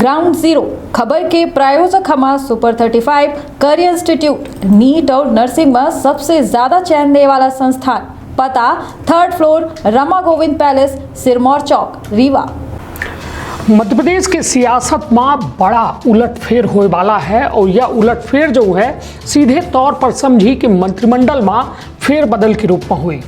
Ground zero खबर के प्रायोजक हमारा सुपर 35 करियर इंस्टीट्यूट नीट और नर्सिंग में सबसे ज्यादा चयन देने वाला संस्थान। पता 3rd floor Rama Govind palace, Sirmaur chowk, Rewa. Madhya Pradesh के सियासत में बड़ा उलटफेर होने वाला है और यह उलटफेर जो है सीधे तौर पर समझी कि मंत्रिमंडल में फेरबदल के रूप में हुई।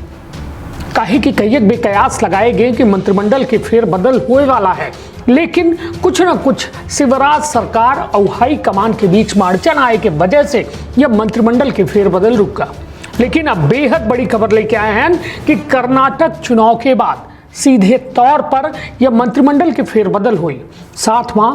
काहे कि कई बेकयास लगाए गए कि मंत्रिमंडल के फेरबदल होने वाला है, लेकिन कुछ न कुछ शिवराज सरकार और हाई कमान के बीच में अड़चन आए के वजह से यह मंत्रिमंडल के फेरबदल रुक गया। लेकिन अब बेहद बड़ी खबर लेके आए हैं कि कर्नाटक चुनाव के बाद सीधे तौर पर यह मंत्रिमंडल के फेरबदल हुई। साथ में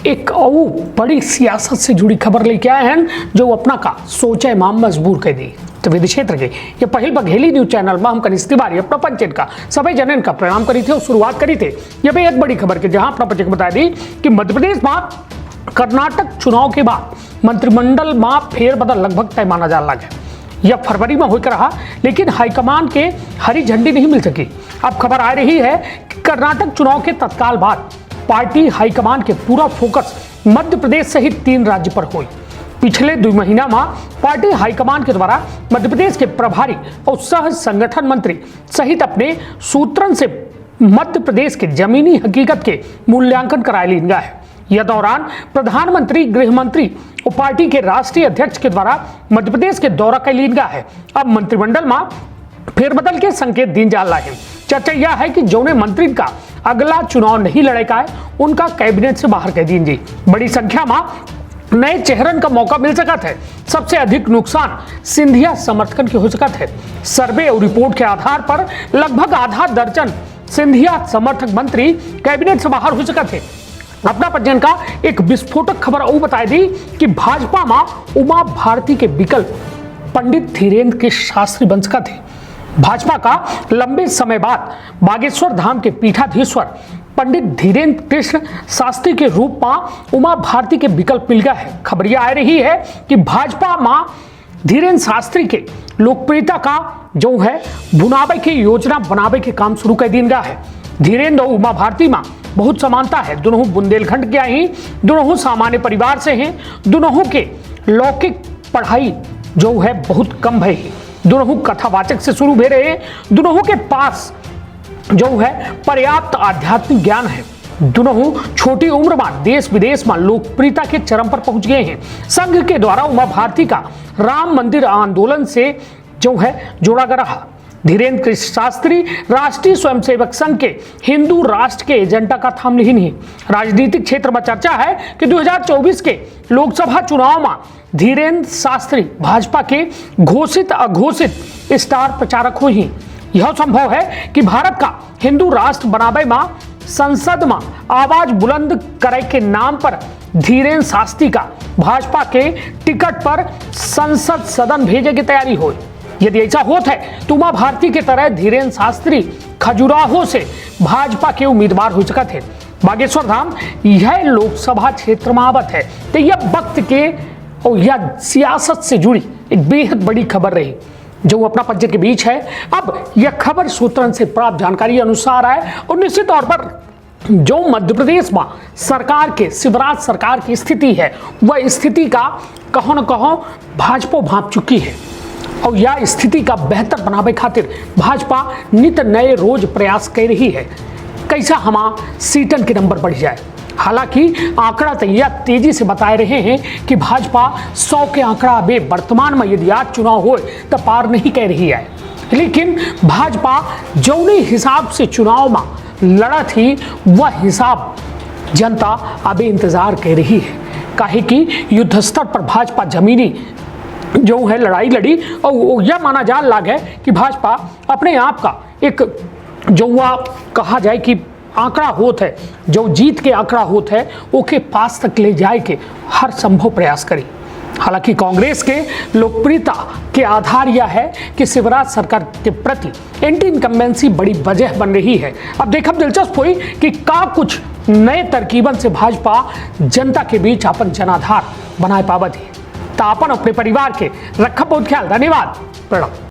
एक और बड़ी सियासत से जुड़ी खबर लेके आए हैं जो अपना का सोचे माम मजबूर कर दी। तो विधि क्षेत्र के ये पहल बघेली न्यूज चैनल में हम कनिष्ठ तिवारी अपना पंचन का सभी जनन का प्रणाम करी थे और शुरुआत करी थे यह बेहद बड़ी खबर के, जहां अपना पंचन बता दी कि मध्य प्रदेश में कर्नाटक चुनाव के बाद मंत्रिमंडल में फेरबदल लगभग तय माना जा लगा। यह फरवरी में होकर रहा, लेकिन हाईकमान के हरी झंडी नहीं मिल सकी। अब खबर आ रही है कि कर्नाटक चुनाव के तत्काल बाद पार्टी हाईकमान के पूरा फोकस मध्य प्रदेश सहित 3 राज्य पर हुई। पिछले 2 महीना में पार्टी हाईकमान के द्वारा मध्य प्रदेश के प्रभारी और सह संगठन मंत्री सहित अपने सूत्रन से मध्य प्रदेश के जमीनी हकीकत के मूल्यांकन कराए ली गया है। यह दौरान प्रधानमंत्री, गृह मंत्री और पार्टी के राष्ट्रीय अध्यक्ष के द्वारा मध्य प्रदेश के दौरा कर ली गया है। अब मंत्रिमंडल में फेरबदल के संकेत दी जा रहा है। चर्चा यह है कि जो मंत्री का अगला चुनाव नहीं लड़ेगा है उनका कैबिनेट से बाहर कर दी गई। बड़ी संख्या में नए चेहरन का मौका मिल सका है। सबसे अधिक नुकसान सिंधिया समर्थकन के हो सका है। सर्वे और रिपोर्ट के आधार पर लगभग आधा दर्जन सिंधिया समर्थक मंत्री कैबिनेट से बाहर हो सका थे। अपना पंचन का एक विस्फोटक खबर और बता दी कि भाजपा में उमा भारती के विकल्प पंडित धीरेन्द्र के शास्त्री बन सका थे। भाजपा का लंबे समय बाद बागेश्वर धाम के पीठाधीश्वर पंडित धीरेन्द्र कृष्ण शास्त्री के रूप में उमा भारती के विकल्प मिल गया है। खबर यह आ रही है कि भाजपा में धीरेन्द्र शास्त्री के लोकप्रियता का जो है बुनावे की योजना बनावे के काम शुरू कर दिया गया है। धीरेन्द्र और उमा भारती में बहुत समानता है। दोनों बुंदेलखंड के ही, दोनों सामान्य परिवार से हैं, दोनों के लौकिक पढ़ाई जो है बहुत कम है। दोनों कथावाचक से शुरू भे रहे हैं। दोनों के पास जो है पर्याप्त आध्यात्मिक ज्ञान है। दोनों छोटी उम्र में देश विदेश में लोकप्रियता के चरम पर पहुंच गए हैं। संघ के द्वारा उमा भारती का राम मंदिर आंदोलन से जो है जोड़ा गया रहा। धीरेन्द्र कृष्ण शास्त्री राष्ट्रीय स्वयंसेवक संघ के हिंदू राष्ट्र के एजेंडा का थाम नहीं है। राजनीतिक क्षेत्र में चर्चा है कि 2024 के लोकसभा चुनाव में धीरेन्द्र शास्त्री भाजपा के घोषित अघोषित स्टार प्रचारक हुई। यह संभव है कि भारत का हिंदू राष्ट्र बनावे में संसद में आवाज बुलंद करे के नाम पर धीरेन्द्र शास्त्री का भाजपा के टिकट पर संसद सदन भेजे की तैयारी हो। यदि ऐसा होता है तो उमा भारती के तरह धीरेन्द्र शास्त्री खजुराहो से भाजपा के उम्मीदवार हो सका थे। बागेश्वर धाम यह लोकसभा क्षेत्र में आवत है। तो यह वक्त के और यह सियासत से जुड़ी एक बेहद बड़ी खबर रही जो अपना पंचन के बीच है। अब यह खबर सूत्रन से प्राप्त जानकारी अनुसार है और निश्चित तौर पर जो मध्य प्रदेश में सरकार के शिवराज सरकार की स्थिति है वह स्थिति का कहो न कहो भाजपा भांप चुकी है और यह स्थिति का बेहतर बनावे खातिर भाजपा नित नए रोज प्रयास कर रही है कैसा हमारा सीटन के नंबर बढ़ जाए। हालांकि आंकड़ा तैयार तेजी से बता रहे हैं कि भाजपा 100 के आंकड़ा अभी वर्तमान में यदि आज चुनाव हो तो पार नहीं कह रही है। लेकिन भाजपा जौने हिसाब से चुनाव में लड़ा थी वह हिसाब जनता अभी इंतजार कर रही है। काहे कि युद्ध स्तर पर भाजपा जमीनी जो है लड़ाई लड़ी और यह माना जा लगा है कि भाजपा अपने आप का एक जो कहा जाए कि आंकड़ा होता है, जो जीत के आंकड़ा होता है ओके पास तक ले जाए के हर संभव प्रयास करी। हालांकि कांग्रेस के लोकप्रियता के आधार यह है कि शिवराज सरकार के प्रति एंटी इनकम्बेंसी बड़ी वजह बन रही है। अब देखब दिलचस्प हुई कि का कुछ नए तरकीबन से भाजपा जनता के बीच अपन जनाधार बनाए पावत है। तो अपन अपने परिवार के रखा बहुत ख्याल। धन्यवाद, प्रणाम।